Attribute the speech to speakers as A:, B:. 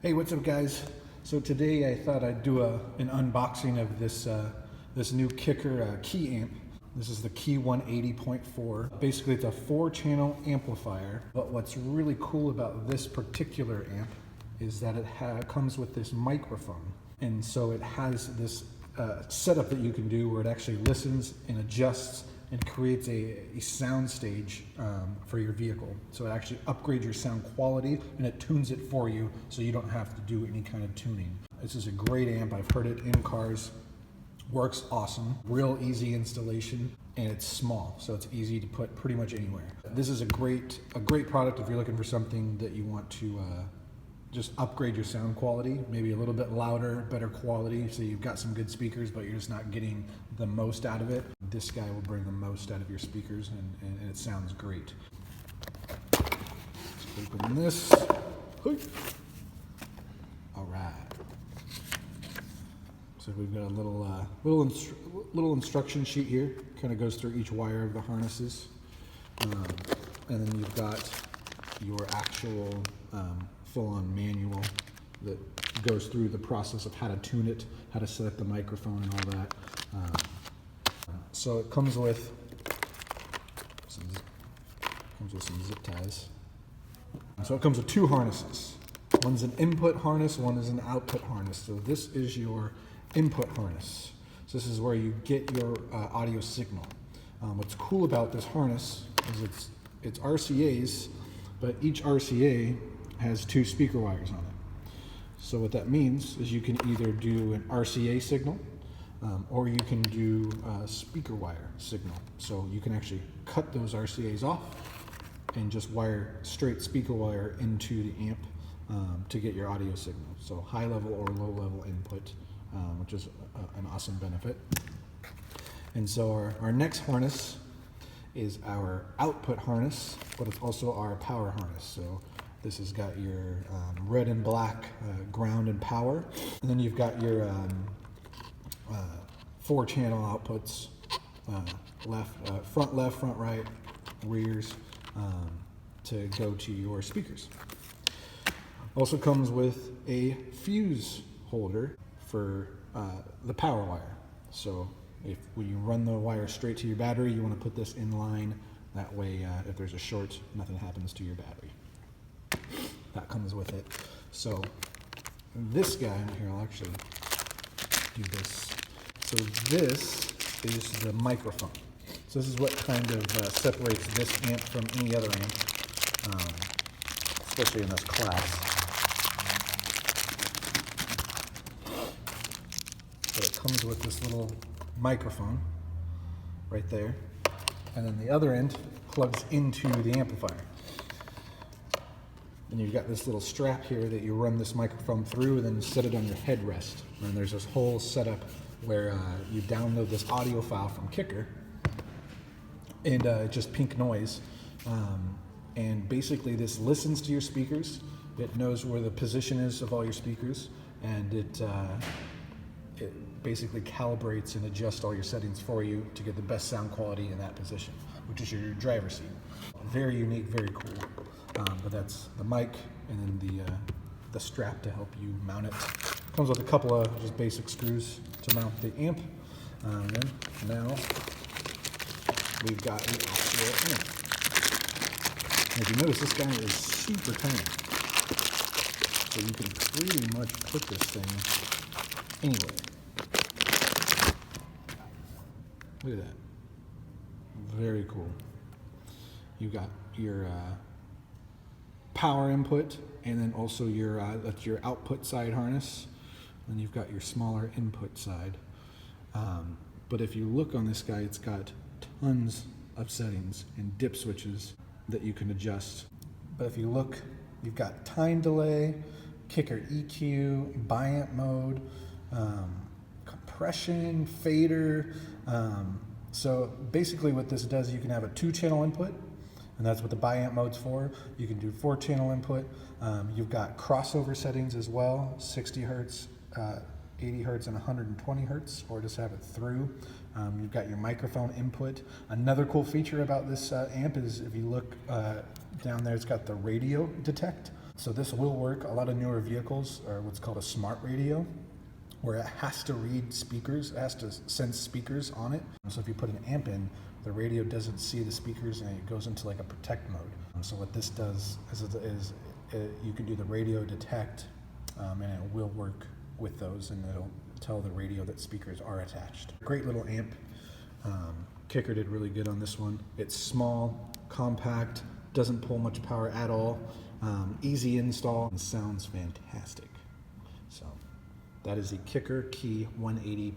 A: Hey, what's up, guys? So today I thought I'd do an unboxing of this new Kicker key amp. This is the Key 180.4. Basically, it's a 4-channel amplifier. But what's really cool about this particular amp is that it comes with this microphone, and so it has this setup that you can do where it actually listens and adjusts and creates a sound stage for your vehicle. So it actually upgrades your sound quality and it tunes it for you so you don't have to do any kind of tuning. This is a great amp. I've heard it in cars. Works awesome. Real easy installation, and it's small, so it's easy to put pretty much anywhere. This is a great product if you're looking for something that you want to just upgrade your sound quality, maybe a little bit louder, better quality, so you've got some good speakers, but you're just not getting the most out of it. This guy will bring the most out of your speakers, and it sounds great. Let's open this. All right. So we've got a little instruction sheet here. Kind of goes through each wire of the harnesses, and then you've got your actual full-on manual that goes through the process of how to tune it, how to set up the microphone and all that. So it comes with some zip ties. So it comes with 2 harnesses. One's an input harness, one is an output harness. So this is your input harness. So this is where you get your audio signal. What's cool about this harness is it's RCAs, but each RCA has 2 speaker wires on it. So what that means is you can either do an RCA signal or you can do a speaker wire signal. So you can actually cut those RCAs off and just wire straight speaker wire into the amp to get your audio signal. So high level or low level input, which is an awesome benefit. And so our next harness is our output harness, but it's also our power harness. So this has got your red and black ground and power. And then you've got your 4-channel outputs, front left, front right, rears, to go to your speakers. Also comes with a fuse holder for the power wire. So when you run the wire straight to your battery, you want to put this in line. That way, if there's a short, nothing happens to your battery. That comes with it. So this guy here, I'll actually do this. So this is the microphone. So this is what kind of separates this amp from any other amp, especially in this class. So it comes with this little microphone right there, and then the other end plugs into the amplifier. And you've got this little strap here that you run this microphone through and then set it on your headrest. And there's this whole setup where you download this audio file from Kicker, and just pink noise. And basically this listens to your speakers. It knows where the position is of all your speakers, and it basically calibrates and adjusts all your settings for you to get the best sound quality in that position, which is your driver's seat. Very unique, very cool. But that's the mic, and then the strap to help you mount it. Comes with a couple of just basic screws to mount the amp. And then now we've got the actual amp. And if you notice, this guy is super tiny, so you can pretty much put this thing anywhere. Look at that. Very cool. You've got your power input, and then also your that's your output side harness. Then you've got your smaller input side. But if you look on this guy, it's got tons of settings and dip switches that you can adjust. But if you look, you've got time delay, Kicker EQ, biamp mode, compression, fader. So basically what this does, you can have a 2-channel input, and that's what the biamp mode's for. You can do 4-channel input. You've got crossover settings as well, 60 hertz, 80 hertz, and 120 hertz, or just have it through. You've got your microphone input. Another cool feature about this amp is if you look down there, it's got the radio detect. So this will work. A lot of newer vehicles are what's called a smart radio, where it has to read speakers, it has to sense speakers on it. So if you put an amp in, the radio doesn't see the speakers and it goes into like a protect mode. So what this does is you can do the radio detect, and it will work with those, and it'll tell the radio that speakers are attached. Great little amp. Kicker did really good on this one. It's small, compact, doesn't pull much power at all, easy install, and sounds fantastic. So that is the Kicker Key 180.4.